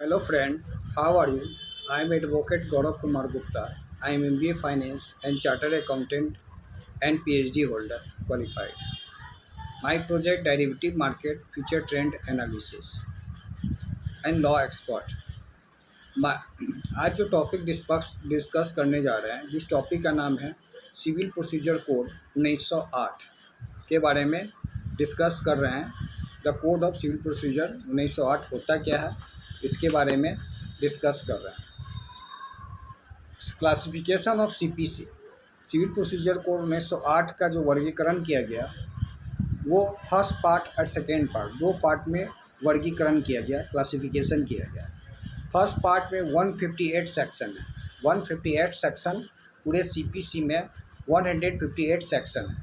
Hello friend, how are you? I am Advocate Gaurav Kumar Gupta. I am MBA Finance and Chartered Accountant and PhD holder qualified. My project derivative market future trend analysis and law expert. मा- आज जो topic discuss करने जा रहे हैं जिस topic का नाम है सिविल प्रोसीजर कोड 1908 के बारे में डिस्कस कर रहे हैं। The code of civil procedure 1908 होता क्या है इसके बारे में डिस्कस कर रहे हैं। Classification of CPC civil procedure code 1908 का जो वर्गीकरण किया गया वो फर्स्ट पार्ट और सेकेंड पार्ट दो पार्ट में वर्गीकरण किया गया, क्लासिफिकेशन किया गया। फर्स्ट पार्ट में 158 सेक्शन है। 158 सेक्शन पूरे सीपीसी में 158 सेक्शन है।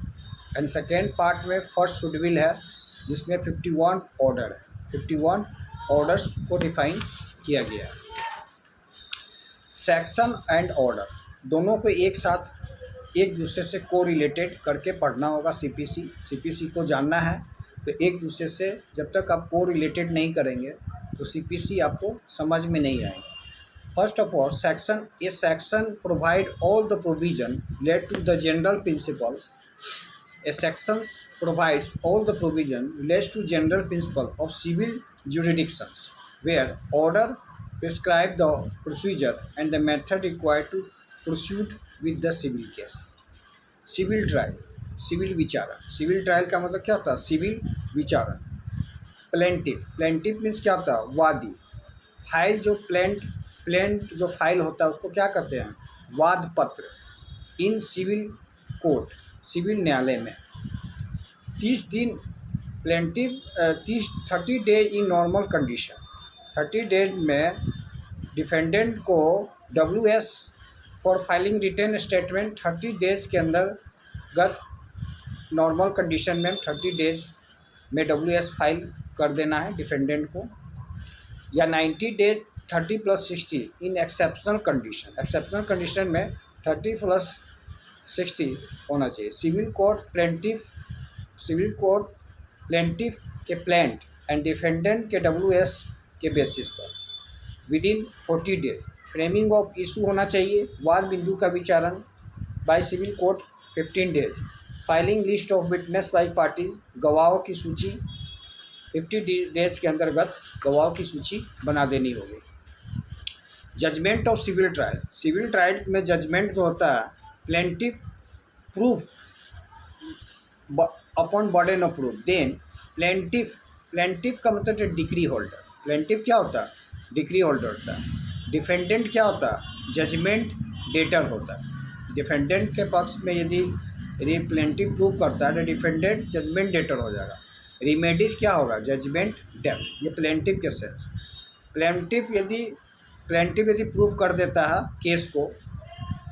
एंड सेकेंड पार्ट में फर्स्ट शेड्यूल है जिसमें 51 ऑर्डर है। 51 ऑर्डर्स को डिफाइन किया गया है। सेक्शन एंड ऑर्डर दोनों को एक साथ एक दूसरे से को रिलेटेड करके पढ़ना होगा। सीपीसी को जानना है तो एक दूसरे से जब तक आप को रिलेटेड नहीं करेंगे तो सीपीसी आपको समझ में नहीं आएगा। फर्स्ट ऑफ ऑल सेक्शन, ये section provide all the provision relate to the general principles. A sections provides all the provision relates to general principle of civil jurisdictions where order prescribe the procedure and the method required to proceed with the civil case. Civil trial, civil विचारण। Civil trial का मतलब क्या होता है? Civil विचारण। Plaintiff means क्या होता है? वादी। फाइल जो प्लेंट जो फाइल होता है उसको क्या कहते हैं? वाद पत्र। इन सिविल कोर्ट, सिविल न्यायालय में 30 दिन plaintiff 30 days in normal condition. 30 days में डिफेंडेंट को WS for filing return statement 30 days के अंदर गत नॉर्मल कंडीशन में 30 डेज में WS फाइल कर देना है डिफेंडेंट को, या 90 days 30 + 60 in exceptional condition. Exceptional condition में 30 + 60 होना चाहिए। सिविल कोर्ट प्लेंटिफ के प्लेंट एंड डिफेंडेंट के WS के बेसिस पर within 40 days framing of issue होना चाहिए। वाद बिंदु का विचारण by civil court 15 days. Filing list of witness by party, गवाहों की सूची 50 डेज के अंतर्गत गवाहों की सूची बना देनी होगी। Judgment of civil trial, civil trial में जजमेंट जो होता है plaintiff proof upon burden of proof, then plaintiff का मतलब है डिक्री होल्डर। प्लेंटिफ क्या होता है? डिक्री होल्डर होता है। डिफेंडेंट क्या होता है? जजमेंट डेटर होता है। डिफेंडेंट के पक्ष में यदि प्लेंटिफ प्रूफ करता है तो डिफेंडेंट जजमेंट डेटर हो जाएगा। रिमेडीज क्या होगा? जजमेंट डेप्ट। ये प्लेंटिफ के सेंस। प्लेंटिफ यदि प्रूफ कर देता है केस को,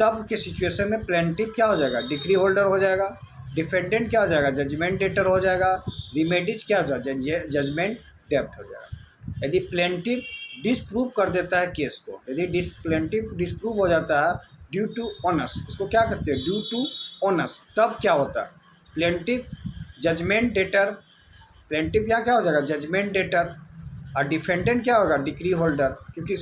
तब के सिचुएशन में प्लेंटिफ क्या हो जाएगा? डिक्री होल्डर हो जाएगा। डिफेंडेंट क्या हो जाएगा? जजमेंट डेटर हो जाएगा। रिमेडीज क्या हो जाएगा? जजमेंट डेप्ट हो जाएगा। यदि प्लेंटिफ डिसप्रूव कर देता है केस को, यदि प्लेंटिफ डिसप्रूव हो जाता है ड्यू टू ऑनस, इसको क्या कहते हैं? ड्यू टू ऑनस, तब क्या होता है? Plaintiff judgement debtor. प्लेंटिफ यहाँ क्या हो जाएगा? Judgement debtor. और डिफेंडेंट क्या होगा? डिक्री होल्डर, क्योंकि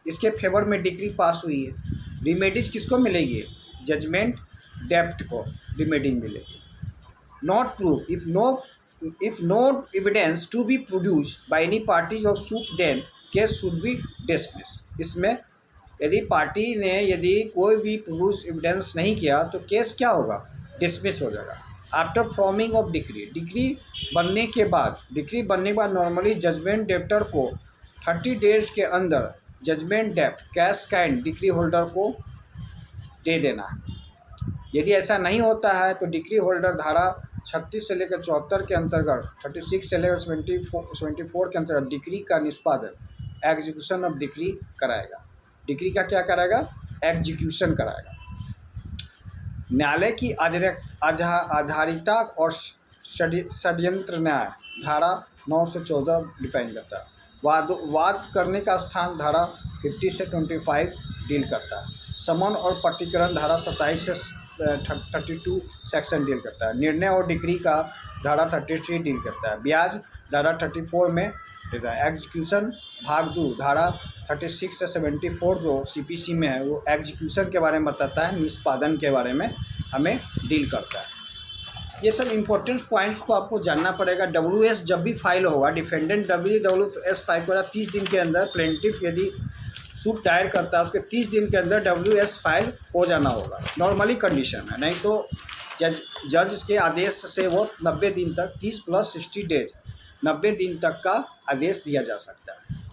इसके फेवर में डिक्री पास हुई है। रिमेडीज किसको मिलेगी? जजमेंट डेप्ट को रिमेडीज मिलेगी। Not proof if no evidence to be produce by any parties of suit, then case should be dismiss. इसमें यदि पार्टी ने कोई भी प्रोड्यूस एविडेंस नहीं किया तो केस क्या होगा? डिसमिस हो जाएगा। आफ्टर फॉर्मिंग ऑफ डिक्री बनने के बाद नॉर्मली जजमेंट डेप्टर को 30 डेज के अंदर जजमेंट डेप्ट कैश काइंड डिक्री होल्डर को दे देना है। यदि ऐसा नहीं होता है तो डिक्री होल्डर धारा 36 से लेकर 74 के अंतर्गत, 36 से लेकर 74 के अंतर्गत डिक्री का निष्पादन, एग्जीक्यूशन ऑफ डिक्री कराएगा। डिक्री का क्या कराएगा? एग्जीक्यूशन कराएगा। न्यायालय की आधारिता और षड्यंत्र न्याय धारा 9 से 14 डिफाइन करता है। वाद करने का स्थान धारा 50 से 25 डील करता है। समन और पट्टीकरण धारा 27 से 32 सेक्शन डील करता है। निर्णय और डिक्री का धारा 33 डील करता है। ब्याज धारा 34 में देता है। एग्जीक्यूशन भाग 2 धारा 36 से 74 जो सीपीसी में है वो एग्जीक्यूशन के बारे में बताता है, निष्पादन के बारे में हमें डील करता है। ये सब इंपॉर्टेंट पॉइंट्स को आपको जानना पड़ेगा। WS जब भी फाइल होगा, डिफेंडेंट WS फाइल करा 30 दिन के अंदर, प्लेंटिफ यदि सूट दायर करता है उसके 30 दिन के अंदर WS फाइल हो जाना होगा। नॉर्मली कंडीशन है, नहीं तो जज के आदेश से वो 90 दिन तक 30 + 60 डेज 90 दिन तक का आदेश दिया जा सकता है।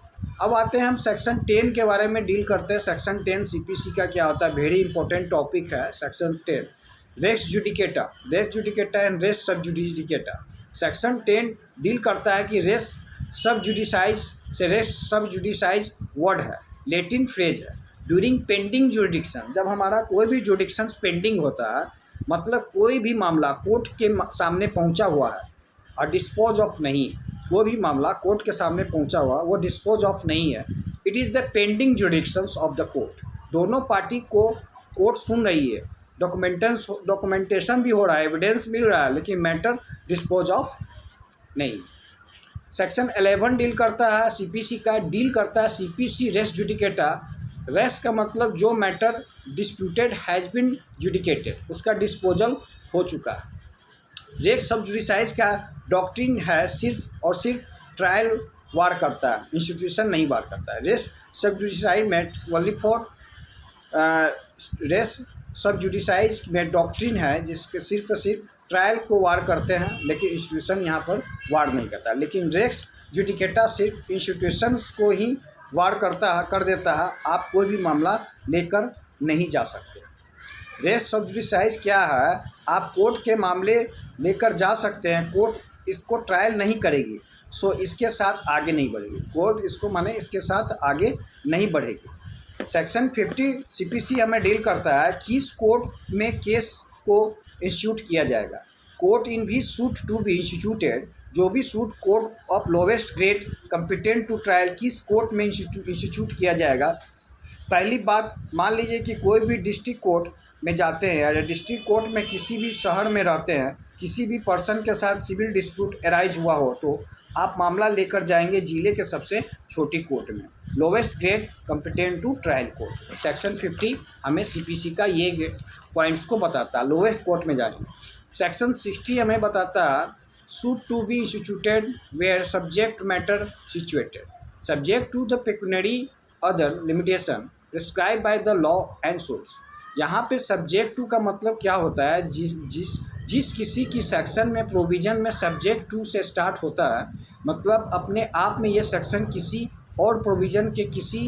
अब आते हैं हम सेक्शन 10 के बारे में डील करते हैं। सेक्शन 10 सीपीसी का क्या होता है, वेरी इंपॉर्टेंट टॉपिक है। Section 10 res judicata and res sub judicata. Section 10 deal करता है कि रेस सब जुडिसाइज से रेस सब जुडिसाइज वर्ड है, लेटिन फ्रेज है। ड्यूरिंग पेंडिंग जुडिक्शन, जब हमारा कोई भी जुडिक्शन पेंडिंग होता है, मतलब कोई भी मामला कोर्ट के सामने पहुंचा हुआ है और डिस्पोज ऑफ नहीं, कोई भी मामला कोर्ट के सामने पहुंचा हुआ वो डिस्पोज ऑफ नहीं है, it is the pending jurisdictions of the court. दोनों पार्टी को कोर्ट सुन रही है, डॉक्यूमेंटेशन भी हो रहा है, एविडेंस मिल रहा है, लेकिन मैटर डिस्पोज ऑफ नहीं। सेक्शन 11 डील करता है सीपीसी का, डील करता है सीपीसी रेस जुडिकेटा। रेस का मतलब जो मैटर डिस्प्यूटेड हैज़ बिन जुडिकेटेड, उसका डिस्पोजल हो चुका है। रेस सब जुडिसाइज का डॉक्ट्रिन है, सिर्फ और सिर्फ ट्रायल वार करता है, इंस्टीट्यूशन नहीं वार करता है। रेस सब जुडिसाइज में ओनली फॉर रेस सब जुडिसाइज में डॉक्ट्रिन है जिसके सिर्फ और सिर्फ ट्रायल को वार करते हैं, लेकिन इंस्टीट्यूशन यहाँ पर वार नहीं करता। लेकिन रेस जुडिकेटा सिर्फ इंस्टीट्यूशंस को ही वार कर देता है, आप कोई भी मामला लेकर नहीं जा सकते। रेस सब जुडिसाइज क्या है, आप कोर्ट के मामले लेकर जा सकते हैं, कोर्ट इसको ट्रायल नहीं करेगी, सो इसके साथ आगे नहीं बढ़ेगी, कोर्ट इसको माने इसके साथ आगे नहीं बढ़ेगी। सेक्शन 50 सीपीसी हमें डील करता है किस कोर्ट में केस को इंस्टीट्यूट किया जाएगा। कोर्ट इन भी सूट टू बी इंस्टीट्यूटेड, जो भी suit court of lowest grade competent to trial किस कोर्ट में इंस्टीट्यूट किया जाएगा। पहली बात, मान लीजिए कि कोई भी डिस्ट्रिक्ट कोर्ट में जाते हैं या डिस्ट्रिक्ट कोर्ट में किसी भी शहर में रहते हैं, किसी भी पर्सन के साथ सिविल डिस्प्यूट अराइज हुआ हो तो आप मामला लेकर जाएंगे जिले के सबसे छोटी कोर्ट में, lowest grade competent to trial court. Section 50 हमें सीपीसी का ये पॉइंट्स को बताता है, लोवेस्ट कोर्ट में जाएंगे। सेक्शन 60 हमें बताता है suit to be instituted where subject matter situated, subject to the pecuniary other limitation prescribe by the law and suits. यहाँ पे सब्जेक्ट टू का मतलब क्या होता है, जिस किसी की सेक्शन में प्रोविज़न में सब्जेक्ट टू से स्टार्ट होता है, मतलब अपने आप में ये सेक्शन किसी और प्रोविज़न के किसी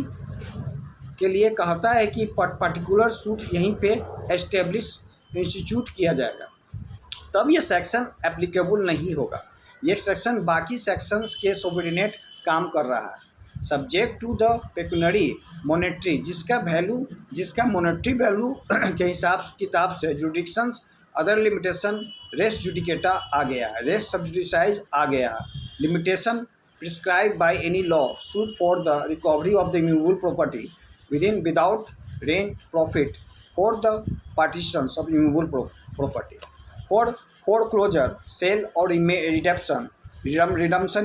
के लिए कहता है कि पर्टिकुलर सूट यहीं पे एस्टेब्लिश इंस्टीट्यूट किया जाएगा, तब ये सेक्शन एप्लीकेबल नहीं होगा। ये सेक्शन बाकी सेक्शंस के सबऑर्डिनेट काम कर रहा है। Subject to the pecuniary monetary, जिसका मॉनेटरी वैल्यू के हिसाब किताब से jurisdictions other limitation res judicata आ गया है, रेस सब जुडिसाइज आ गया है। Limitation prescribe by any law suit for the recovery of the immovable property without rent profit for the partitions of immovable property for foreclosure, sale or redemption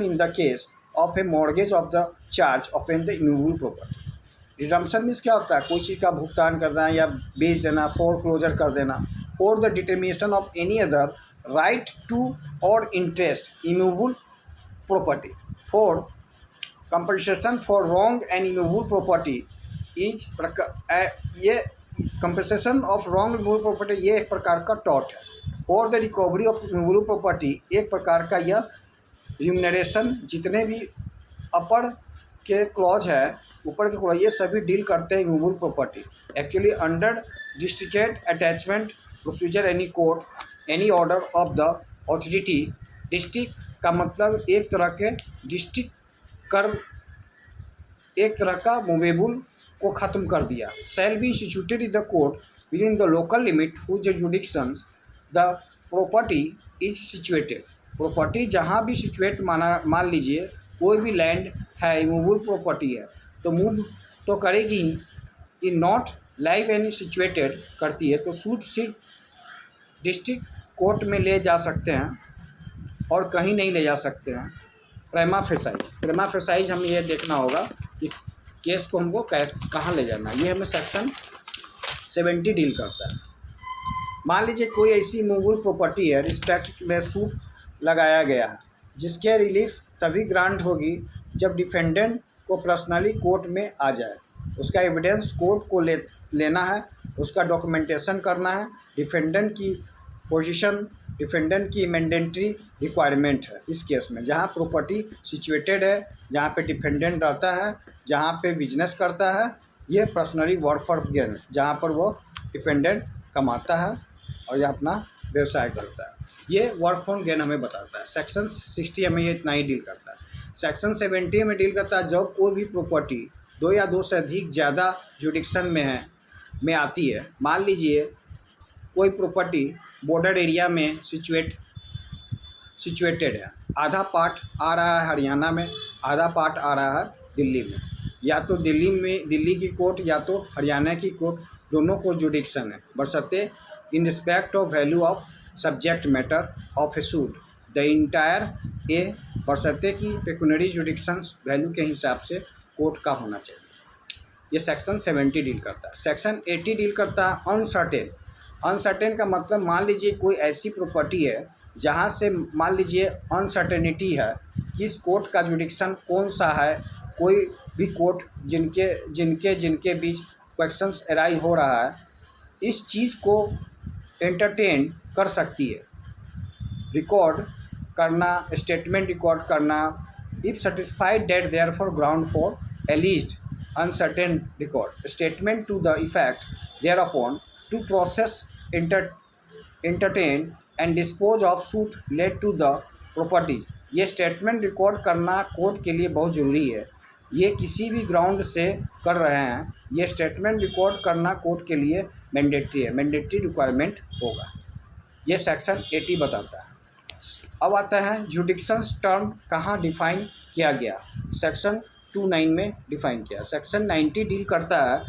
in the case of a mortgage of the charge upon the immovable property। Redemption means क्या होता है, कोई चीज़ का भुगतान करना या बेच देना, फोरक्लोजर कर देना। For the determination of any other right to और interest immovable property for compensation for wrong and immovable property ये compensation of wrong immovable property ये एक प्रकार का टॉर्ट है। For the recovery of immovable property एक प्रकार का यह रिम्यूनरेशन, जितने भी अपर के क्लॉज है, ऊपर के क्लॉज, ये सभी डील करते हैं immovable property. Actually under district attachment procedure any court any order of the authority. District का मतलब एक तरह के डिस्ट्रिक्ट कर एक तरह का मूवेबल को ख़त्म कर दिया। Shall be instituted in the court within the local limit whose jurisdiction the property is situated. Property जहाँ भी सिचुएट मान लीजिए कोई भी लैंड है, इमूवेबल प्रॉपर्टी है, तो मूव तो करेगी ही, in not live any situated करती है, तो सूट सिर्फ डिस्ट्रिक्ट कोर्ट में ले जा सकते हैं और कहीं नहीं ले जा सकते हैं। प्रेमा फेसाइज हमें ये देखना होगा कि केस को हमको कहाँ ले जाना है। ये हमें सेक्शन 70 डील करता है। मान लीजिए कोई ऐसी मूवेबल प्रॉपर्टी है रिस्पेक्ट में सूट लगाया गया है, जिसके रिलीफ तभी ग्रांट होगी जब डिफेंडेंट को पर्सनली कोर्ट में आ जाए, उसका एविडेंस कोर्ट को लेना है, उसका डॉक्यूमेंटेशन करना है। डिफेंडेंट की पोजीशन डिफेंडेंट की मैंडेटरी रिक्वायरमेंट है इस केस में, जहां प्रॉपर्टी सिचुएटेड है, जहां पे डिफेंडेंट रहता है, जहां पे बिजनेस करता है। ये पर्सनली वर्क फॉर गेन, जहां पर वो डिफेंडेंट कमाता है और या अपना व्यवसाय करता है। ये वर्क फॉर गेन हमें बताता है। सेक्शन 60 हमें ये इतना ही डील करता है। सेक्शन 70 में डील करता है जब कोई भी प्रॉपर्टी 2 या 2 से अधिक ज़्यादा जुडिक्शन में आती है। मान लीजिए कोई प्रॉपर्टी बॉर्डर एरिया में सिचुएटेड है, आधा पार्ट आ रहा है हरियाणा में, आधा पार्ट आ रहा है दिल्ली में। या तो दिल्ली की कोर्ट या तो हरियाणा की कोर्ट, दोनों को जुडिक्शन है, बशर्ते in respect of value of subject matter of a suit the entire a, बशर्ते की पेकुनरी जुडिक्शन वैल्यू के हिसाब से कोर्ट का होना चाहिए। ये सेक्शन 70 डील करता है। सेक्शन 80 डील करता है अनसर्टेन। अनसर्टेन का मतलब मान लीजिए कोई ऐसी प्रॉपर्टी है जहाँ से मान लीजिए अनसर्टेनिटी है, किस कोर्ट का जुडिक्शन कौन सा है। कोई भी कोर्ट जिनके बीच क्वेश्चंस अराइज हो रहा है, इस चीज़ को एंटरटेन कर सकती है। रिकॉर्ड करना, स्टेटमेंट रिकॉर्ड करना, if satisfied that there for ground for alleged uncertain record statement to the effect thereupon to process entertain and dispose of suit led to the property। ये स्टेटमेंट रिकॉर्ड करना court के लिए बहुत ज़रूरी है। ये किसी भी ग्राउंड से कर रहे हैं, ये स्टेटमेंट रिकॉर्ड करना कोर्ट के लिए मैंडेटरी है, मैंडेटरी रिक्वायरमेंट होगा। ये सेक्शन 80 बताता है। अब आता है जुडिक्शंस टर्म कहाँ डिफाइन किया गया। सेक्शन 29 में डिफाइन किया। सेक्शन 90 डील करता है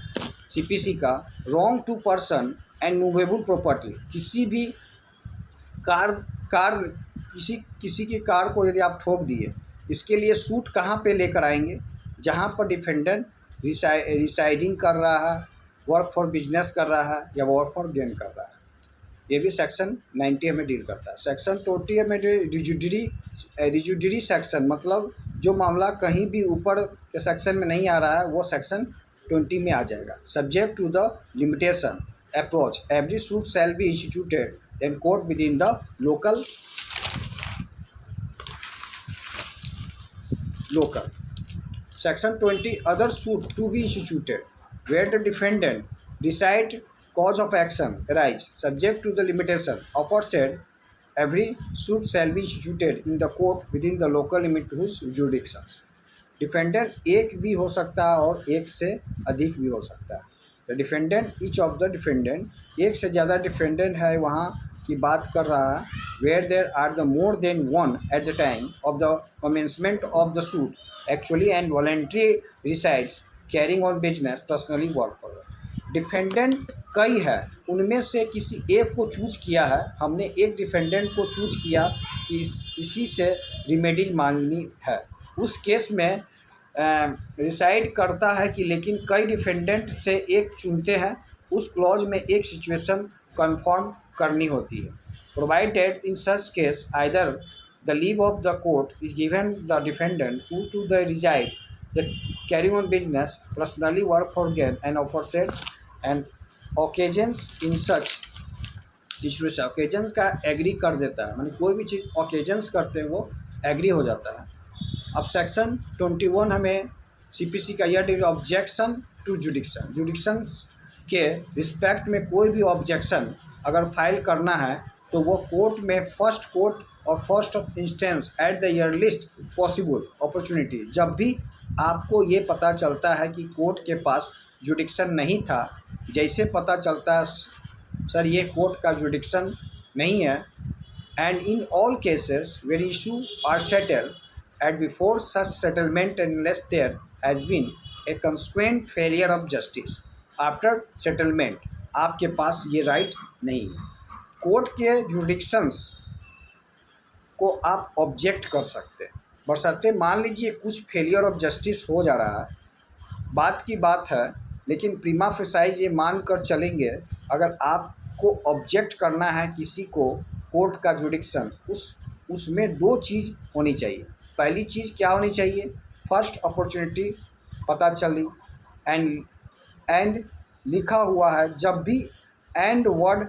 सीपीसी का wrong to person and movable property. किसी भी किसी की कार को यदि आप ठोक दिए, इसके लिए सूट कहाँ पे लेकर आएंगे, जहाँ पर डिफेंडेंट रिसाइडिंग कर रहा है, वर्क फॉर बिजनेस कर रहा है या वर्क फॉर गेन कर रहा है। ये भी सेक्शन 90 हमें डील करता है। सेक्शन 20 हमें रिजुडरी सेक्शन, मतलब जो मामला कहीं भी ऊपर के सेक्शन में नहीं आ रहा है वो सेक्शन 20 में आ जाएगा। Subject to the limitation approach every suit shall be instituted in court within the local section 20 other suit to be instituted where the defendant decide cause of action arise subject to the limitation aforesaid every suit shall be instituted in the court within the local limit to his jurisdictions। Defendant एक भी हो सकता है और एक से अधिक भी हो सकता है। The defendant each of the defendant, एक से ज़्यादा डिफेंडेंट है वहाँ की बात कर रहा है। Where there are the more than one at the time of the commencement of the suit actually and voluntary resides carrying on business personally work for. Defendant कई है, उनमें से किसी एक को चूज किया है हमने, एक डिफेंडेंट को चूज किया कि इसी से रिमेडीज मांगनी है। उस केस में रिसाइड करता है कि लेकिन कई डिफेंडेंट से एक चुनते हैं। उस क्लॉज में एक सिचुएशन कंफर्म करनी होती है। Provided in such case either the leave of the court is given the defendant who to the reside the carrying on business personally work for gain and aforesaid and occasions in such issues. Occasions का agree कर देता है, मानी कोई भी चीज़ occasions करते हैं वो एग्री हो जाता है। अब सेक्शन 21 हमें सीपीसी का यह ऑब्जेक्शन टू जुडिक्शन, जुडिक्शन के रिस्पेक्ट में कोई भी ऑब्जेक्शन अगर फाइल करना है तो वो कोर्ट में फर्स्ट कोर्ट और first of instance at the earliest possible opportunity, जब भी आपको ये पता चलता है कि कोर्ट के पास जुडिक्शन नहीं था, जैसे पता चलता है सर ये कोर्ट का जुडिक्शन नहीं है, and in all cases where issue are settle at before such settlement unless there has been a consequent failure of justice after settlement, आपके पास ये राइट नहीं है। कोर्ट के जुडिक्शंस को आप ऑब्जेक्ट कर सकते हैं, बशर्ते मान लीजिए कुछ फेलियर ऑफ जस्टिस हो जा रहा है, बात की बात है, लेकिन प्रीमा फेसाई ये मान कर चलेंगे अगर आपको ऑब्जेक्ट करना है किसी को कोर्ट का जुडिक्शन, उसमें दो चीज़ होनी चाहिए। पहली चीज़ क्या होनी चाहिए, फर्स्ट अपॉर्चुनिटी पता चली, एंड लिखा हुआ है, जब भी एंड वर्ड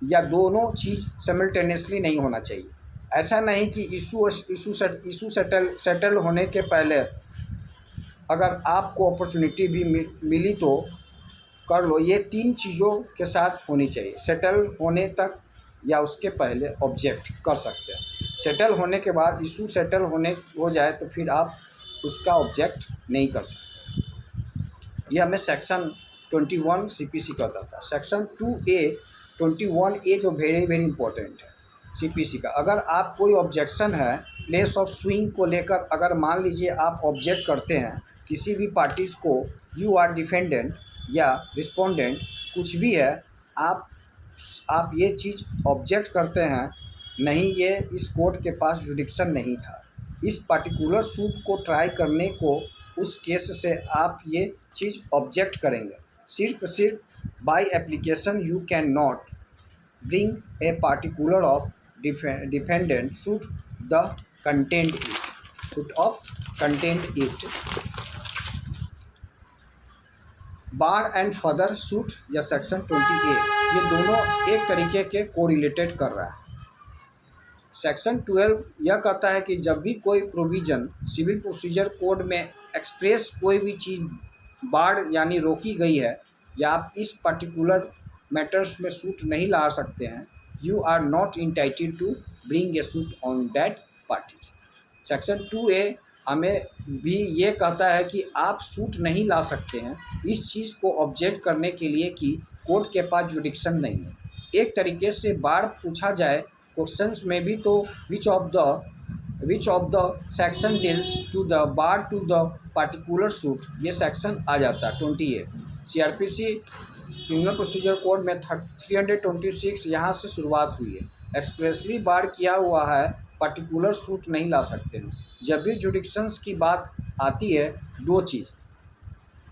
या दोनों चीज़ सिमल्टेनियसली नहीं होना चाहिए। ऐसा नहीं कि इशू सेटल होने के पहले अगर आपको अपॉर्चुनिटी भी मिली तो कर लो। ये तीन चीज़ों के साथ होनी चाहिए, सेटल होने तक या उसके पहले ऑब्जेक्ट कर सकते हैं। सेटल होने के बाद इशू सेटल हो जाए तो फिर आप उसका ऑब्जेक्ट नहीं कर सकते। यह हमें सेक्शन 21 सीपीसी का बताता है। सेक्शन 2A 21A जो वेरी इंपॉर्टेंट है सीपीसी का। अगर आप कोई ऑब्जेक्शन है प्लेस ऑफ सुइंग को लेकर, अगर मान लीजिए आप ऑब्जेक्ट करते हैं किसी भी पार्टीज़ को, यू आर डिफेंडेंट या रिस्पोंडेंट कुछ भी है, आप ये चीज़ ऑब्जेक्ट करते हैं, नहीं ये इस कोर्ट के पास जुडिक्शन नहीं था, इस पार्टिकुलर सूट को ट्राई करने को, उस केस से आप ये चीज़ ऑब्जेक्ट करेंगे। सिर्फ by application you can not bring a particular of defendant suit the content it bar and further suit या सेक्शन 20A, ये दोनों एक तरीके के कोरिलेटेड कर रहा है। सेक्शन 12 यह कहता है कि जब भी कोई प्रोविज़न सिविल प्रोसीजर कोड में एक्सप्रेस कोई भी चीज़ बार यानी रोकी गई है या आप इस पर्टिकुलर मैटर्स में सूट नहीं ला सकते हैं, you are not entitled to bring a suit on that parties. Section 2A हमें भी ये कहता है कि आप सूट नहीं ला सकते हैं इस चीज़ को ऑब्जेक्ट करने के लिए कि कोर्ट के पास जुडिक्शन नहीं है। एक तरीके से बार पूछा जाए क्वेश्चंस में भी तो which of the section deals to the bar to the particular suit, ये सेक्शन आ जाता है 20A। CRPC criminal procedure code में 326 यहाँ से शुरुआत हुई है। एक्सप्रेसली बार किया हुआ है, पर्टिकुलर सूट नहीं ला सकते हैं। जब भी जुडिक्शंस की बात आती है, दो चीज़,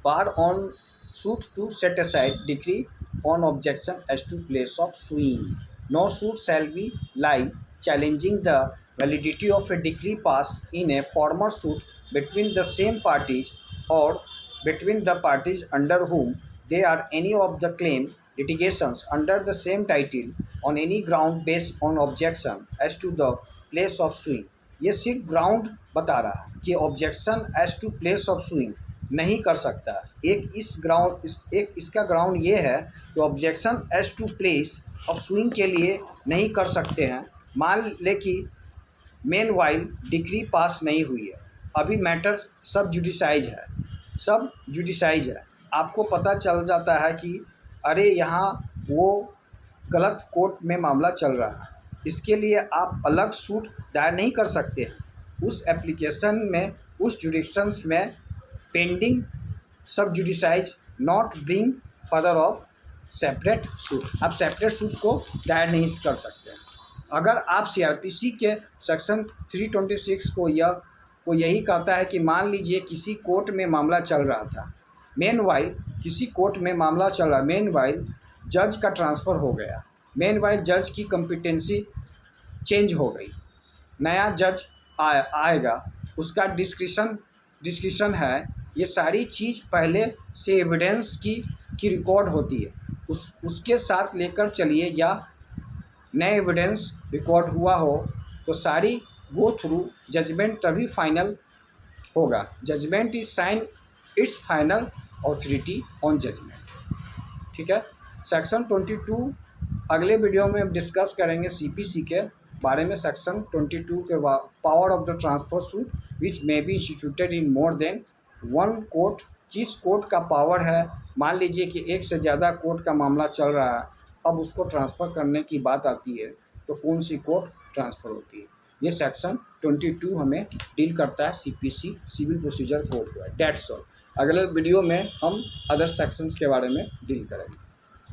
bar on suit to set aside decree on objection as to place of suing, no suit shall be lie challenging the validity of a decree passed in a former suit between the same parties or between the parties under whom they are any of the claim litigations under the same title on any ground based on objection as to the place of suing। ये सिर्फ ground बता रहा है कि objection as to place of suing नहीं कर सकता। एक इसका ग्राउंड ये है कि objection as to place of suing के लिए नहीं कर सकते हैं। मान ले कि मेन वाइल डिक्री पास नहीं हुई है, अभी मैटर सब जुडिसाइज है, आपको पता चल जाता है कि अरे यहाँ वो गलत कोर्ट में मामला चल रहा है, इसके लिए आप अलग सूट दायर नहीं कर सकते हैं। उस एप्लीकेशन में, उस जुडिक्शंस में pending sub judice not bring further of separate suit, आप सेपरेट सूट को दायर नहीं कर सकते हैं। अगर आप CRPC के सेक्शन 326 को यही कहता है कि मान लीजिए किसी कोर्ट में मामला चल रहा था, मेनवाइल किसी कोर्ट में मामला चल रहा, मेनवाइल जज का ट्रांसफ़र हो गया, मेनवाइल जज की कॉम्पिटेंसी चेंज हो गई, नया जज आएगा, उसका डिस्क्रिशन है, ये सारी चीज़ पहले से एविडेंस की रिकॉर्ड होती है, उसके साथ लेकर चलिए, या नए एविडेंस रिकॉर्ड हुआ हो तो सारी गो थ्रू जजमेंट तभी फाइनल होगा। Judgment is sign its final authority on judgment. ठीक है, सेक्शन 22 अगले वीडियो में डिस्कस करेंगे CPC के बारे में। सेक्शन 22 के power of the transfer suit which may be instituted in more than one court, किस कोर्ट का पावर है। मान लीजिए कि एक से ज़्यादा कोर्ट का मामला चल रहा है, अब उसको ट्रांसफ़र करने की बात आती है तो कौन सी कोर्ट ट्रांसफ़र होती है। ये सेक्शन 22 हमें डील करता है CPC सिविल प्रोसीजर कोड का। That's all. अगले वीडियो में हम अदर सेक्शंस के बारे में डील करेंगे।